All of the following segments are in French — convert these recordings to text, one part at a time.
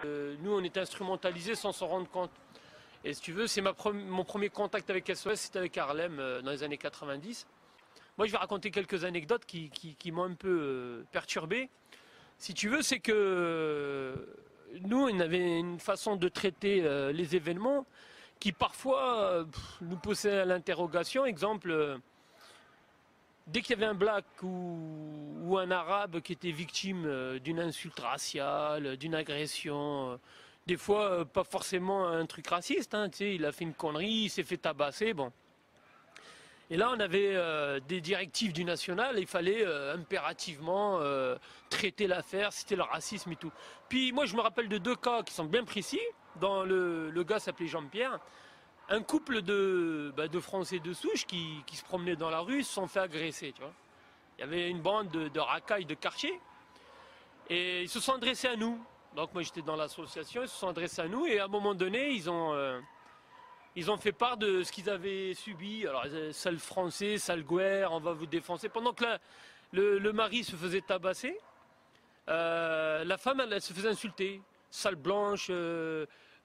Nous, on était instrumentalisés sans s'en rendre compte. Et si tu veux, c'est mon premier contact avec SOS, c'était avec Harlem dans les années 90. Moi, je vais raconter quelques anecdotes qui m'ont un peu perturbé. Si tu veux, c'est que nous, on avait une façon de traiter les événements qui parfois nous poussait à l'interrogation. Exemple, dès qu'il y avait un black ou un arabe qui était victime d'une insulte raciale, d'une agression, des fois pas forcément un truc raciste, hein, tu sais, il a fait une connerie, il s'est fait tabasser, bon. Et là, on avait des directives du national, il fallait impérativement traiter l'affaire, c'était le racisme et tout. Puis moi, je me rappelle de 2 cas qui sont bien précis. Le gars s'appelait Jean-Pierre. Un couple de Français de souche qui se promenaient dans la rue se sont fait agresser, tu vois. Il y avait une bande de racailles de quartier et ils se sont adressés à nous. Donc moi, j'étais dans l'association, ils se sont adressés à nous et à un moment donné, ils ont fait part de ce qu'ils avaient subi. Alors, sale français, sale guerre, on va vous défoncer. Pendant que le mari se faisait tabasser, la femme, elle se faisait insulter. Sale blanche,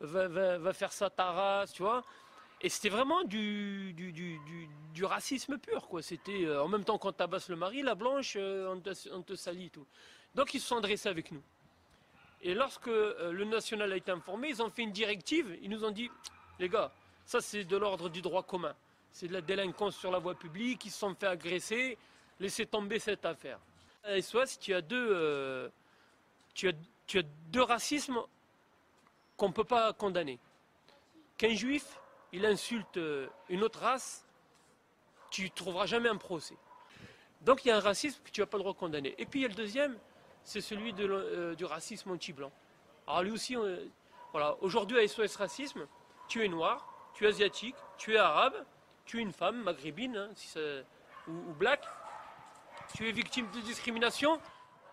va faire ça ta race, tu vois. Et c'était vraiment du racisme pur, quoi. C'était en même temps qu'on tabasse le mari, la blanche, on te salit, tout. Donc, ils se sont adressés avec nous. Et lorsque le national a été informé, ils ont fait une directive. Ils nous ont dit, les gars, ça, c'est de l'ordre du droit commun. C'est de la délinquance sur la voie publique, ils se sont fait agresser, laissez tomber cette affaire. À SOS, tu as deux racismes qu'on ne peut pas condamner. Qu'un juif, il insulte une autre race, tu ne trouveras jamais un procès. Donc il y a un racisme que tu n'as pas le droit de condamner. Et puis il y a le deuxième, c'est celui du racisme anti-blanc. Alors lui aussi, voilà, aujourd'hui à SOS Racisme, tu es noir, tu es asiatique, tu es arabe, tu es une femme maghrébine hein, ou black, tu es victime de discrimination,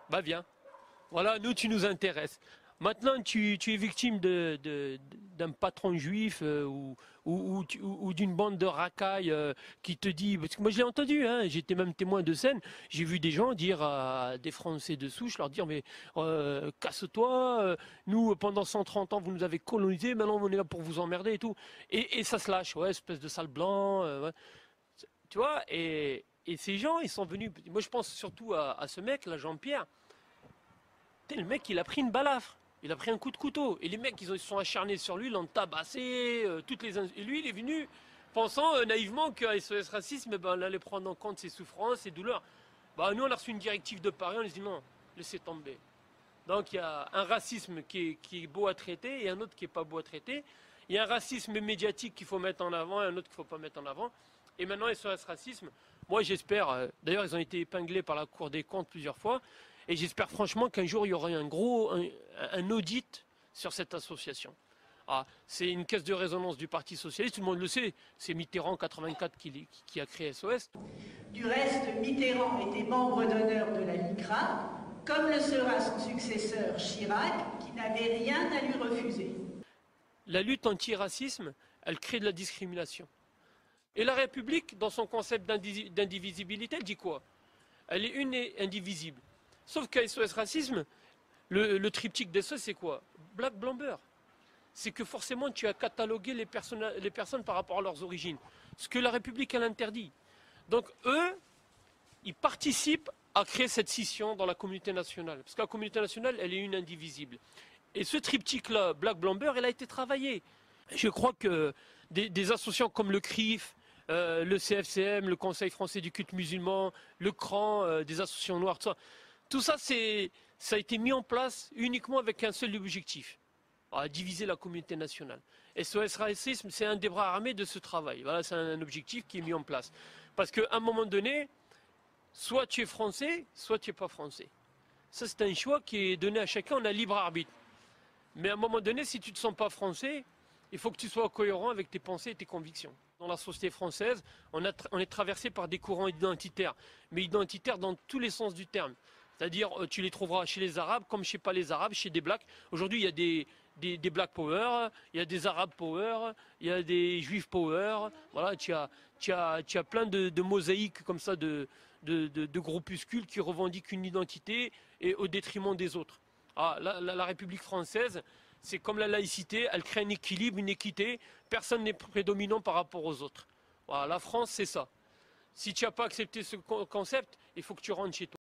bah viens. Voilà, nous tu nous intéresses. Maintenant tu es victime d'un patron juif ou d'une bande de racailles qui te dit, parce que moi je l'ai entendu, hein, j'étais même témoin de scène, j'ai vu des gens dire à des Français de souche, leur dire mais casse-toi, nous pendant 130 ans vous nous avez colonisés, maintenant on est là pour vous emmerder et tout. Et ça se lâche, ouais, espèce de sale blanc, ouais. Tu vois, et ces gens ils sont venus, moi je pense surtout à ce mec là, Jean-Pierre. Le mec il a pris une balafre. Il a pris un coup de couteau. Et les mecs, ils se sont acharnés sur lui, l'ont tabassé. Et lui, il est venu pensant naïvement qu'à SOS Racisme, on allait prendre en compte ses souffrances, ses douleurs. Bah, nous, on a reçu une directive de Paris, on lui a dit non, laissez tomber. Donc, il y a un racisme qui est beau à traiter et un autre qui n'est pas beau à traiter. Il y a un racisme médiatique qu'il faut mettre en avant et un autre qu'il ne faut pas mettre en avant. Et maintenant, SOS Racisme, moi, j'espère, d'ailleurs, ils ont été épinglés par la Cour des comptes plusieurs fois. Et j'espère franchement qu'un jour, il y aura un audit sur cette association. Ah, c'est une caisse de résonance du Parti Socialiste, tout le monde le sait. C'est Mitterrand, en 1984, qui a créé SOS. Du reste, Mitterrand était membre d'honneur de la LICRA, comme le sera son successeur Chirac, qui n'avait rien à lui refuser. La lutte anti-racisme, elle crée de la discrimination. Et la République, dans son concept d'indivisibilité, elle dit quoi? Elle est une et indivisible. Sauf qu'à SOS Racisme, le triptyque des SOS, c'est quoi? Black, blanc, beurre. C'est que forcément, tu as catalogué les personnes par rapport à leurs origines. Ce que la République, elle interdit. Donc, eux, ils participent à créer cette scission dans la communauté nationale. Parce que la communauté nationale, elle est une indivisible. Et ce triptyque-là, black, blanc, beurre, elle a été travaillé. Je crois que des associations comme le CRIF, le CFCM, le Conseil français du culte musulman, le CRAN, des associations noires, tout ça, ça a été mis en place uniquement avec un seul objectif, à diviser la communauté nationale. SOS Racisme, c'est un des bras armés de ce travail. Voilà, c'est un objectif qui est mis en place. Parce qu'à un moment donné, soit tu es français, soit tu n'es pas français. Ça, c'est un choix qui est donné à chacun, on a libre arbitre. Mais à un moment donné, si tu ne te sens pas français, il faut que tu sois cohérent avec tes pensées et tes convictions. Dans la société française, on est traversé par des courants identitaires, mais identitaires dans tous les sens du terme. C'est-à-dire, tu les trouveras chez les Arabes, comme chez pas les Arabes, chez des Blacks. Aujourd'hui, il y a des Black Power, il y a des Arabes Power, il y a des Juifs Power. Voilà, tu as plein de mosaïques comme ça, de groupuscules qui revendiquent une identité et au détriment des autres. Ah, la République française, C'est comme la laïcité, elle crée un équilibre, une équité. Personne n'est prédominant par rapport aux autres. Voilà, la France, c'est ça. Si tu n'as pas accepté ce concept, il faut que tu rentres chez toi.